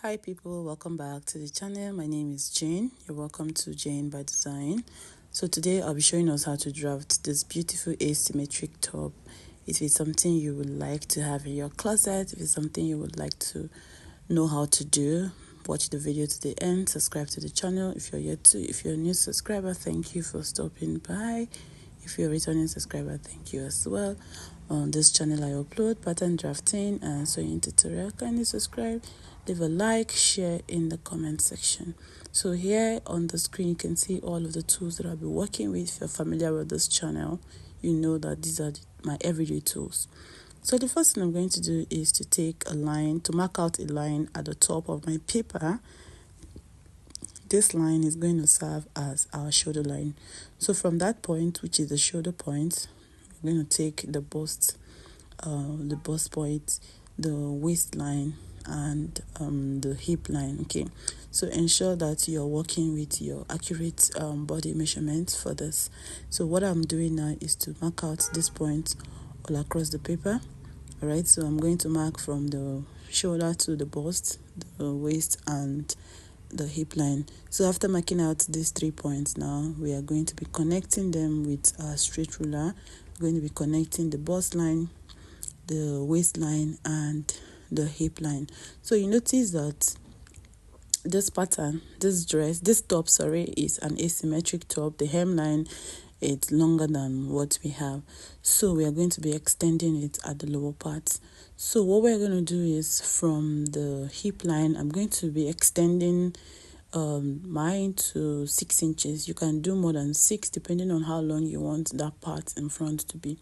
Hi people, welcome back to the channel. My name is Jane. You're welcome to Jane by Design. So today I'll be showing us how to draft this beautiful asymmetric top. If it's something you would like to have in your closet, if it's something you would like to know how to do, watch the video to the end, subscribe to the channel if you're a new subscriber, thank you for stopping by. If you're a returning subscriber, thank you as well. On this channel I upload pattern drafting and sewing tutorial. Kindly subscribe, leave a like, share in the comment section. So here on the screen you can see all of the tools that I'll be working with. If you're familiar with this channel, you know that these are my everyday tools. So the first thing I'm going to do is to take a line, to mark out a line at the top of my paper. This line is going to serve as our shoulder line. So from that point, which is the shoulder point, we're going to take the bust point, the waistline, and the hip line. Okay, so ensure that you're working with your accurate body measurements for this. So what I'm doing now is to mark out this point all across the paper. All right, so I'm going to mark from the shoulder to the bust, the waist, and the hip line. So after marking out these 3 points, now we are going to be connecting them with a straight ruler. We're going to be connecting the bust line, the waistline, and the hip line. So you notice that this pattern, this top is an asymmetric top. The hemline is longer than what we have, so we are going to be extending it at the lower part. So what we're going to do is from the hip line, I'm going to be extending mine to 6 inches. You can do more than 6 depending on how long you want that part in front to be.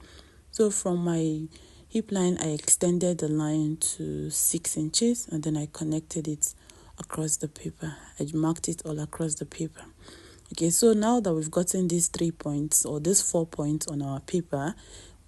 So from my hip line, I extended the line to 6 inches and then I connected it across the paper. I marked it all across the paper. Okay, so now that we've gotten these 3 points or these 4 points on our paper,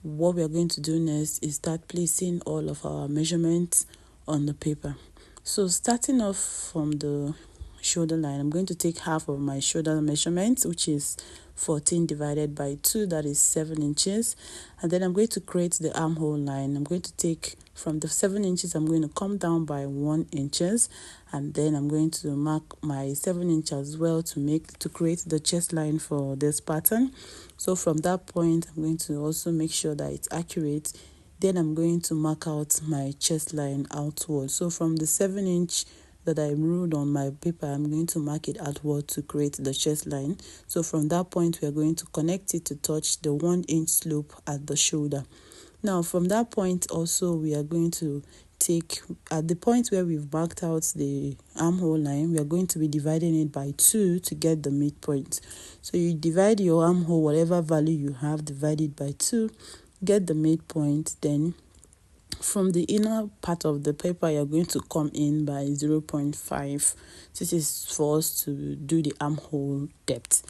what we are going to do next is start placing all of our measurements on the paper. So starting off from the shoulder line, I'm going to take half of my shoulder measurement, which is 14 divided by 2, that is 7 inches. And then I'm going to create the armhole line. I'm going to take from the 7 inches, I'm going to come down by 1 inches, and then I'm going to mark my 7 inch as well to create the chest line for this pattern. So from that point, I'm going to also make sure that it's accurate. Then I'm going to mark out my chest line outward. So from the 7 inch that I ruled on my paper, I'm going to mark it outward to create the chest line. So from that point, we are going to connect it to touch the 1 inch slope at the shoulder. Now from that point also, we are going to take, at the point where we've marked out the armhole line, we are going to be dividing it by 2 to get the midpoint. So you divide your armhole, whatever value you have, divide it by 2, get the midpoint. Then from the inner part of the paper, you're going to come in by 0.5. This is for us to do the armhole depth.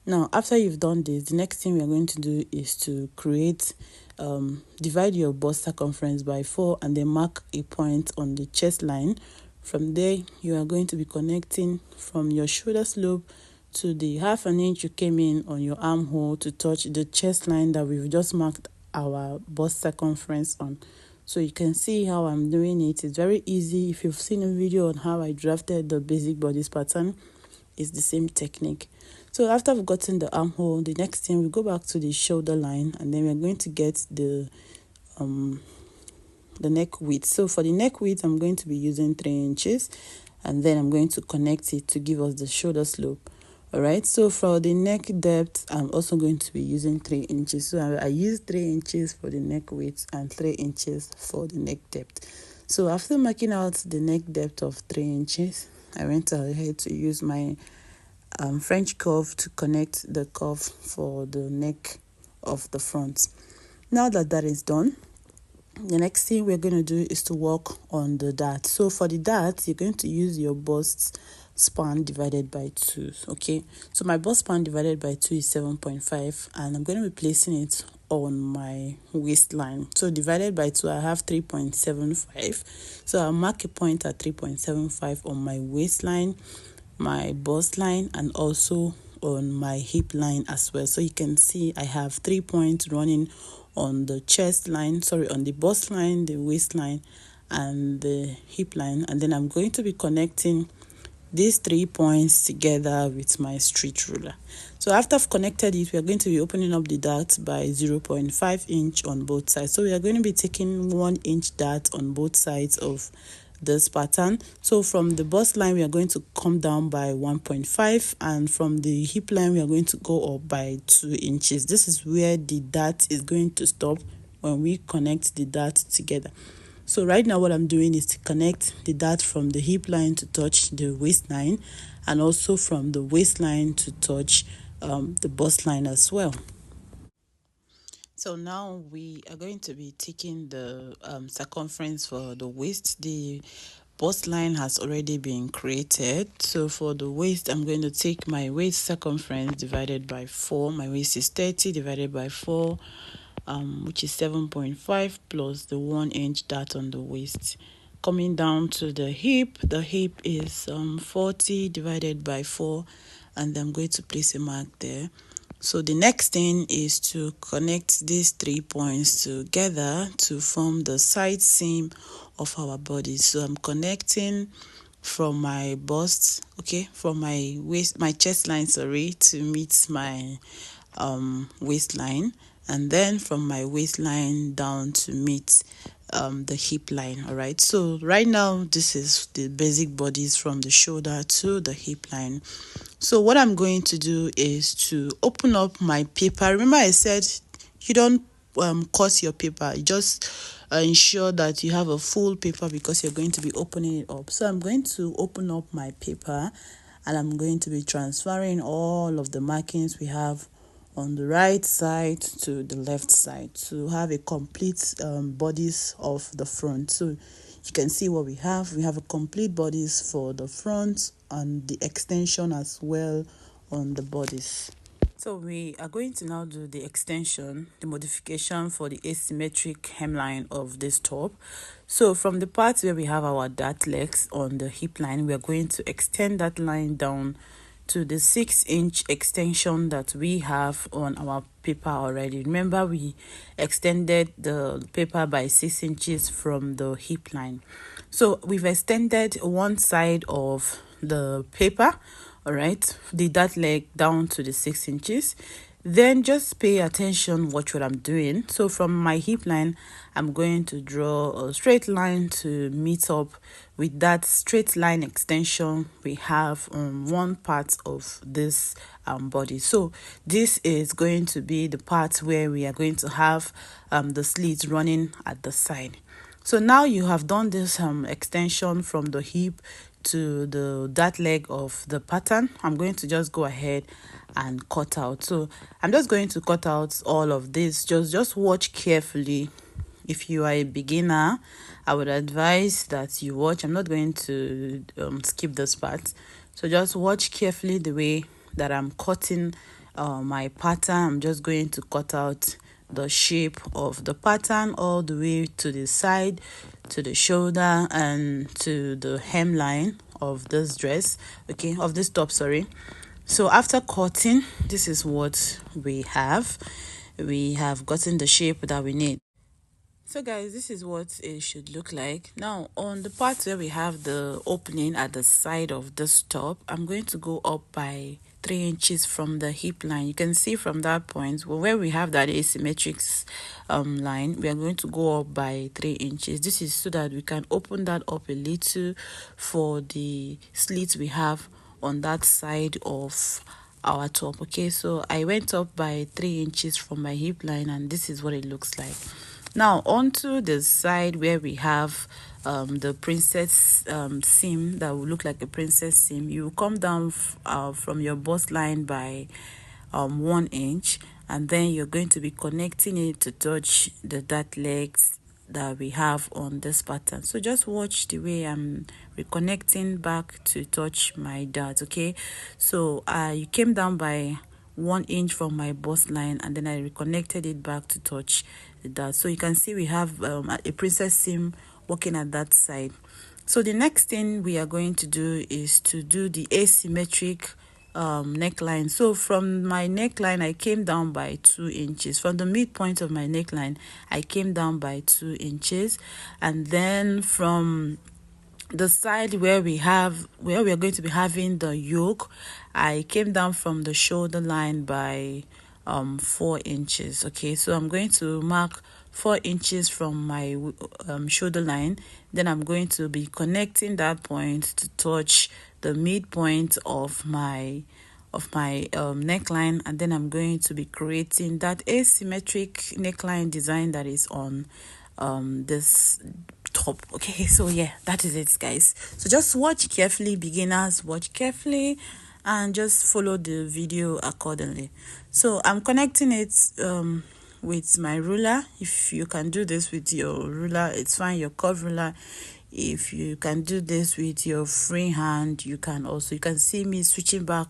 Now, after you've done this, the next thing we are going to do is to create, divide your bust circumference by 4 and then mark a point on the chest line. From there, you are going to be connecting from your shoulder slope to the 1/2 inch you came in on your armhole to touch the chest line that we've just marked our bust circumference on. So you can see how I'm doing it. It's very easy. If you've seen a video on how I drafted the basic bodice pattern, it's the same technique. So after we've gotten the armhole, the next thing we go back to the shoulder line, and then we're going to get the neck width. So for the neck width, I'm going to be using 3 inches, and then I'm going to connect it to give us the shoulder slope. All right, so for the neck depth, I'm also going to be using 3 inches. So I use 3 inches for the neck width and 3 inches for the neck depth. So after marking out the neck depth of 3 inches, I went ahead to use my French curve to connect the curve for the neck of the front. Now that is done, the next thing we're going to do is to work on the dart. So for the dart, you're going to use your bust span divided by 2. Okay, so my bust span divided by 2 is 7.5, and I'm going to be placing it on my waistline. So divided by 2, I have 3.75. So I'll mark a point at 3.75 on my waistline, my bust line, and also on my hip line as well. So you can see I have 3 points running on the chest line, on the bust line, the waistline, and the hip line, and then I'm going to be connecting these 3 points together with my street ruler. So after I've connected it, we are going to be opening up the dart by 0.5 inch on both sides. So we are going to be taking 1 inch dart on both sides of this pattern. So from the bust line, we are going to come down by 1.5, and from the hip line, we are going to go up by 2 inches. This is where the dart is going to stop when we connect the dart together. So right now what I'm doing is to connect the dart from the hip line to touch the waistline, and also from the waistline to touch the bust line as well. So now we are going to be taking the circumference for the waist. The bust line has already been created. So for the waist, I'm going to take my waist circumference divided by 4. My waist is 30 divided by 4, which is 7.5 plus the 1 inch dart on the waist. Coming down to the hip is 40 divided by 4, and I'm going to place a mark there. So the next thing is to connect these 3 points together to form the side seam of our body. So I'm connecting from my bust, from my waist, my chest line, to meet my waistline, and then from my waistline down to meet the hip line. All right, so right now this is the basic bodice from the shoulder to the hip line. So what I'm going to do is to open up my paper. Remember I said you don't cut your paper, you just ensure that you have a full paper because you're going to be opening it up. So I'm going to open up my paper, and I'm going to be transferring all of the markings we have on the right side to the left side to have a complete bodice of the front. So you can see what we have. We have a complete bodice for the front and the extension as well on the bodice. So we are going to now do the extension, the modification for the asymmetric hemline of this top. So from the part where we have our dart legs on the hip line, we are going to extend that line down to the 6-inch extension that we have on our paper already. Remember, we extended the paper by 6 inches from the hip line. So we've extended one side of the paper, all right, the dart leg down to the 6 inches. Then just pay attention what I'm doing. So from my hip line, I'm going to draw a straight line to meet up with that straight line extension we have on one part of this body. So this is going to be the part where we are going to have the slits running at the side. So now you have done this extension from the hip to the dart leg of the pattern. I'm going to just go ahead and cut out. So I'm just going to cut out all of this. Just watch carefully. If you are a beginner, I would advise that you watch. I'm not going to skip this part. So just watch carefully the way that I'm cutting my pattern. I'm just going to cut out the shape of the pattern all the way to the side, to the shoulder, and to the hemline of this dress, of this top, So after cutting, this is what we have. We have gotten the shape that we need. So guys, this is what it should look like. Now on the part where we have the opening at the side of this top, I'm going to go up by 3 inches from the hip line. You can see from that point where we have that asymmetric line, we are going to go up by 3 inches. This is so that we can open that up a little for the slits we have on that side of our top. So I went up by 3 inches from my hip line, and this is what it looks like. Now onto the side where we have the princess seam that will look like a princess seam. You come down from your bust line by 1 inch, and then you're going to be connecting it to touch the dart legs that we have on this pattern. So just watch the way I'm reconnecting back to touch my dart. So you came down by 1 inch from my bust line, and then I reconnected it back to touch the dart. So you can see we have a princess seam working at that side. So the next thing we are going to do is to do the asymmetric neckline. So from my neckline I came down by 2 inches. From the midpoint of my neckline I came down by 2 inches, and then from the side where we are going to be having the yoke, I came down from the shoulder line by 4 inches. Okay, so I'm going to mark 4 inches from my shoulder line. Then I'm going to be connecting that point to touch the midpoint of my neckline, and then I'm going to be creating that asymmetric neckline design that is on this top. Okay, so yeah, that is it, guys. So just watch carefully, beginners, watch carefully, and just follow the video accordingly. So I'm connecting it with my ruler. If you can do this with your ruler, it's fine, your curve ruler. If you can do this with your free hand, you can see me switching back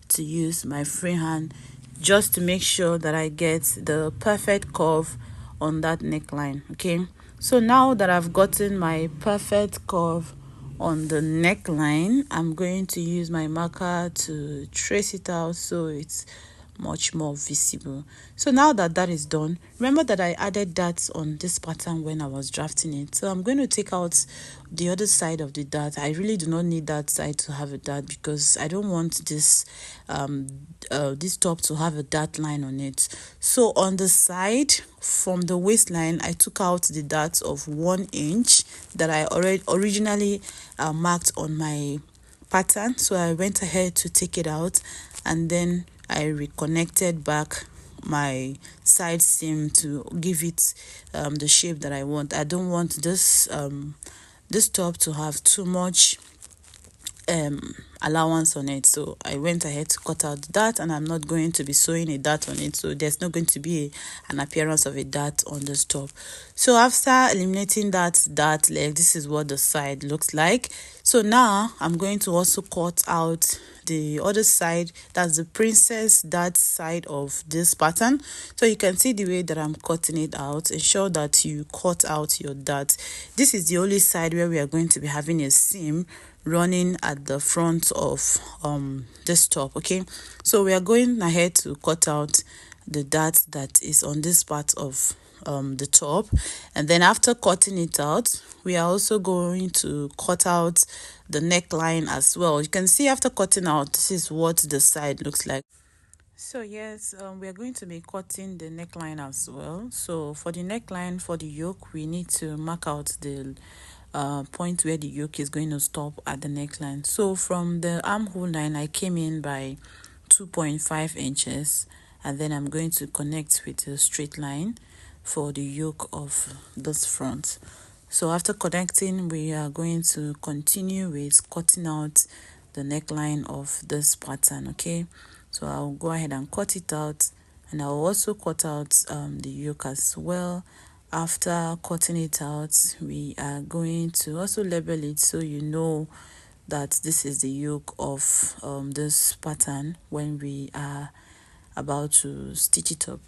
to use my free hand, just to make sure that I get the perfect curve on that neckline. Okay, so now that I've gotten my perfect curve on the neckline, I'm going to use my marker to trace it out so it's much more visible. So now that that is done, remember that I added dots on this pattern when I was drafting it. So I'm going to take out the other side of the dot. I really do not need that side to have a dot, because I don't want this this top to have a dot line on it. So on the side from the waistline, I took out the dots of 1 inch that I originally marked on my pattern. So I went ahead to take it out, and then I reconnected back my side seam to give it the shape that I want. I don't want this this top to have too much allowance on it, so I went ahead to cut out that, and I'm not going to be sewing a dart on it, so there's not going to be an appearance of a dart on this top. So after eliminating that dart leg, this is what the side looks like. So now I'm going to also cut out the other side, that's the princess dart side of this pattern. So you can see the way that I'm cutting it out. Ensure that you cut out your dart. This is the only side where we are going to be having a seam running at the front of this top. Okay, so we are going ahead to cut out the dart that is on this part of the top, and then after cutting it out, we are also going to cut out the neckline as well. You can see after cutting out, this is what the side looks like. So yes, we are going to be cutting the neckline as well. So for the neckline, for the yoke, we need to mark out the point where the yoke is going to stop at the neckline. So from the armhole line, I came in by 2.5 inches, and then I'm going to connect with a straight line for the yoke of this front. So after connecting, we are going to continue with cutting out the neckline of this pattern. Okay, so I'll go ahead and cut it out, and I'll also cut out the yoke as well. After cutting it out, we are going to also label it so you know that this is the yoke of this pattern when we are about to stitch it up.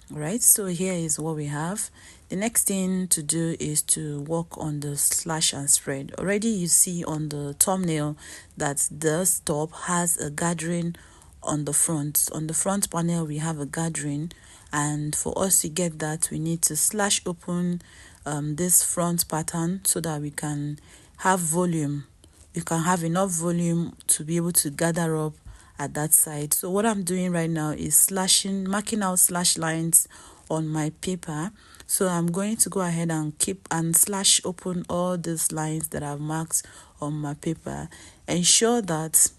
All right, so here is what we have. The next thing to do is to work on the slash and spread. Already you see on the thumbnail that this top has a gathering on the front. On the front panel we have a gathering, and for us to get that, we need to slash open this front pattern so that we can have volume. You can have enough volume to be able to gather up at that side. So what I'm doing right now is marking out slash lines on my paper. So I'm going to go ahead and keep and slash open all these lines that I've marked on my paper. Ensure that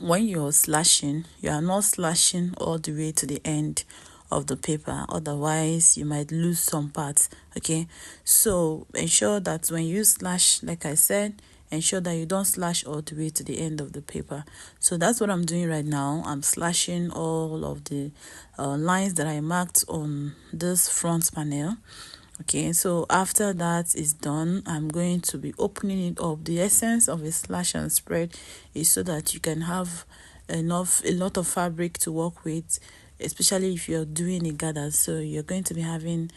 when you're slashing, you are not slashing all the way to the end of the paper, otherwise you might lose some parts. Okay, so ensure that when you slash, like I said, ensure that you don't slash all the way to the end of the paper. So that's what I'm doing right now. I'm slashing all of the lines that I marked on this front panel. Okay, so after that is done, I'm going to be opening it up. The essence of a slash and spread is so that you can have a lot of fabric to work with, especially if you're doing a gather. So you're going to be having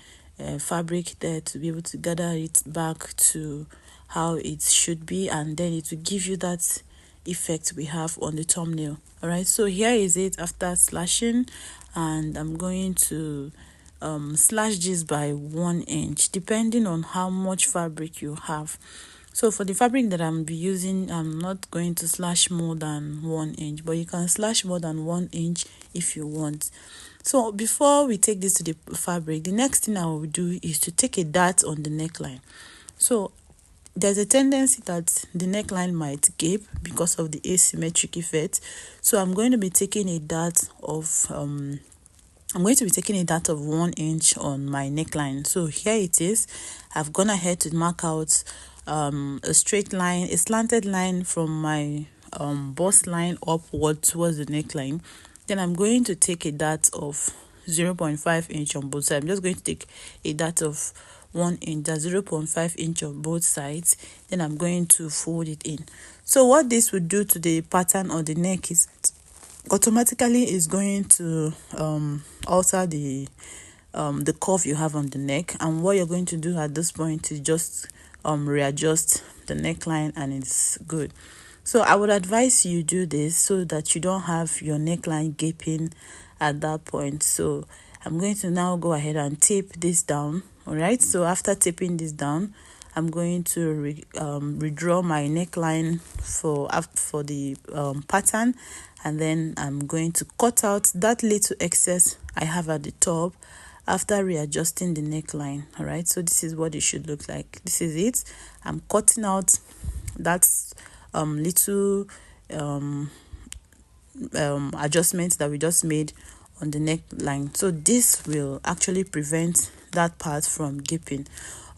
fabric there to be able to gather it back to how it should be, and then it will give you that effect we have on the thumbnail. All right, so here is it after slashing, and I'm going to slash this by 1 inch depending on how much fabric you have. So for the fabric that I'm using, I'm not going to slash more than 1 inch, but you can slash more than 1 inch if you want. So before we take this to the fabric, the next thing I will do is to take a dart on the neckline. So there's a tendency that the neckline might gape because of the asymmetric effect. So I'm going to be taking a dart of 1 inch on my neckline. So here it is. I've gone ahead to mark out a straight line, a slanted line from my bust line upward towards the neckline. Then I'm going to take a dart of 0.5 inch on both sides. I'm just going to take a dart of 1 inch, that's 0.5 inch on both sides. Then I'm going to fold it in. So what this would do to the pattern on the neck is automatically is going to alter the curve you have on the neck. And what you're going to do at this point is just readjust the neckline, and it's good. So I would advise you do this so that you don't have your neckline gaping at that point. So I'm going to now go ahead and tape this down. All right, so after taping this down, I'm going to redraw my neckline for the pattern, and then I'm going to cut out that little excess I have at the top after readjusting the neckline. All right, so this is what it should look like. This is it. I'm cutting out that little adjustments that we just made on the neckline. So this will actually prevent that part from gaping.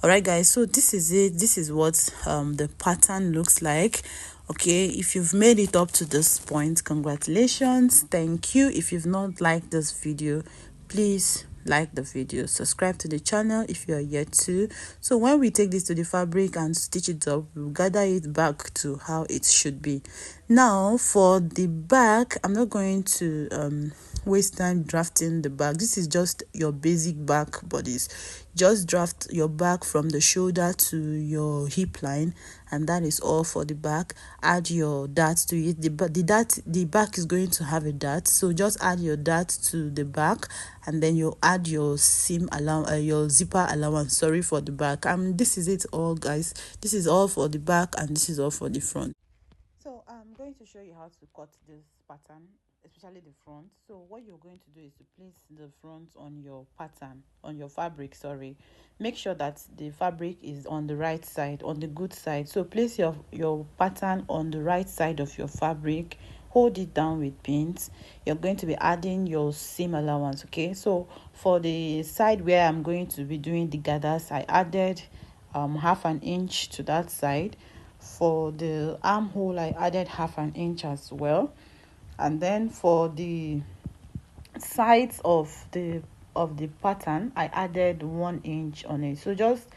All right guys, so this is it. This is what the pattern looks like. Okay, if you've made it up to this point, congratulations, thank you. If you've not liked this video, please like the video, subscribe to the channel if you are yet to. So when we take this to the fabric and stitch it up, we'll gather it back to how it should be. Now for the back, I'm not going to waste time drafting the back. This is just your basic back bodice. Just draft your back from the shoulder to your hip line, and that is all for the back. Add your dart to it. The back is going to have a dart, so just add your dart to the back, and then you add your your zipper allowance, sorry, for the back. This is it all guys. This is all for the back, and this is all for the front. So I'm going to show you how to cut this pattern, especially the front. So what you're going to do is to place the front on your pattern, on your fabric, sorry. Make sure that the fabric is on the right side, on the good side. So place your pattern on the right side of your fabric. Hold it down with pins. You're going to be adding your seam allowance. Okay, so for the side where I'm going to be doing the gathers, I added 1/2 inch to that side. For the armhole, I added 1/2 inch as well. And then for the sides of the pattern, I added 1 inch on it. So just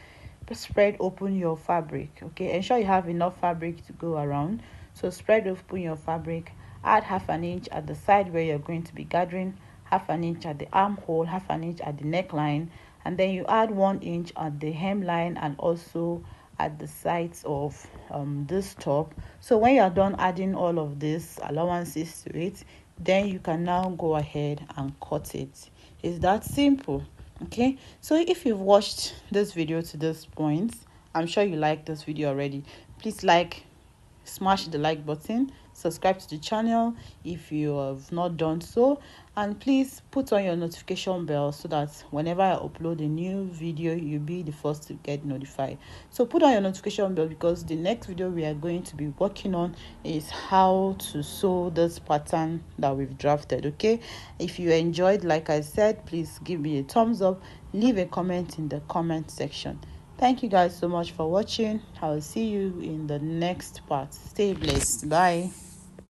spread open your fabric. Okay, ensure you have enough fabric to go around. So spread open your fabric, add 1/2 inch at the side where you're going to be gathering, 1/2 inch at the armhole, 1/2 inch at the neckline, and then you add 1 inch at the hemline and also at the sides of this top. So when you're done adding all of these allowances to it, then you can now go ahead and cut it. It's that simple. Okay, so if you've watched this video to this point, I'm sure you like this video already. Please smash the like button, subscribe to the channel if you have not done so, and please put on your notification bell so that whenever I upload a new video, you'll be the first to get notified. So put on your notification bell, because the next video we are going to be working on is how to sew this pattern that we've drafted. Okay, if you enjoyed, like I said, please give me a thumbs up, leave a comment in the comment section. Thank you guys so much for watching. I'll see you in the next part. Stay blessed. Bye.